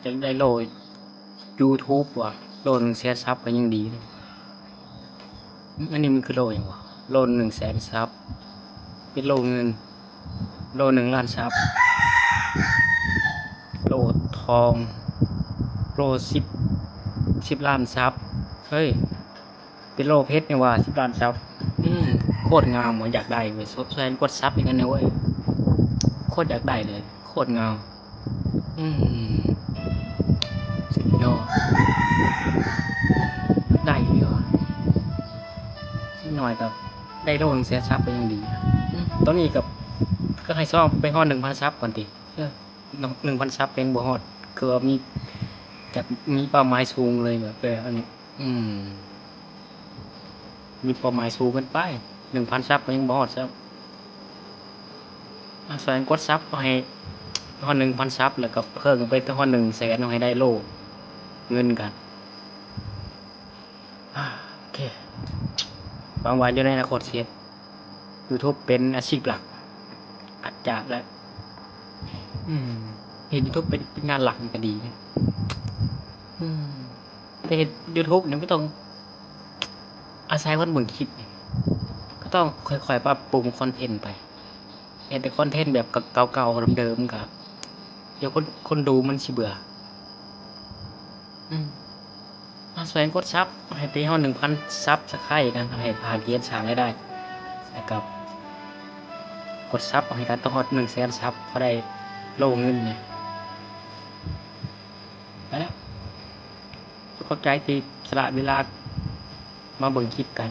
จะได้โหลด YouTube ว่ะโหลด100,000 ซับก็ยังดีเลยอันนี้มันคือโหลดอย่างวะโหลด100,000 ซับเป็นโหลดเงินโหลด1,000,000 ซับโหลดทองโหลด10 ล้านซับเฮ้ยเป็นโหลดเพชรเนี่ยว่ะ10 ล้านซับโคตรงามว่ะอยากได้เว้ยแสนกดซับอย่างนั้นนะเว้ยโคตรอยากได้เลยโคตรงามสุดยอดได้เยอะหน่อยกับได้โลนึงเสียซับไปยังดีตอนนี้กับก็ให้ซ่อมไปฮอด1,000 ซับก่อนติ1,000 ซับเป็นบ่ฮอดคือว่ามีจะมีเป้าหมายสูงเลยแบบอันนี้มีเป้าหมายสูงเกินไป1,000 ซับก็ยังบ่ฮอดซับแสนกดซับก็ให้ฮอด1,000 ซับแล้วก็เพิ่มไปถึงฮอด100,000เอาให้ได้โลเงินกันโอเคหวังว่าอยู่ในอนาคตสิเฮ็ด YouTube เป็นอาชีพหลักอาจจะแล้วเห็น YouTube เป็นงานหลักมันก็ดีนะแต่เห็น YouTube เนี่ยไม่ต้องอาศัยคนเบิ่งคลิปก็ต้องค่อยๆปรับปรุงคอนเทนต์ไปเห็นแต่คอนเทนต์แบบเก่าๆเดิมๆก็เดี๋ยวคนดูมันสิเบื่อแสดงกดซับให้ไปฮอด 1,000 ซับสักไข่กันให้พาเกียรติสร้างรายได้แล้วก็กดซับให้กันต้องฮอด100,000 ซับพอได้โลเงินเนี่ยไปแล้วขอบใจที่สละเวลามาเบิ่งคลิปกัน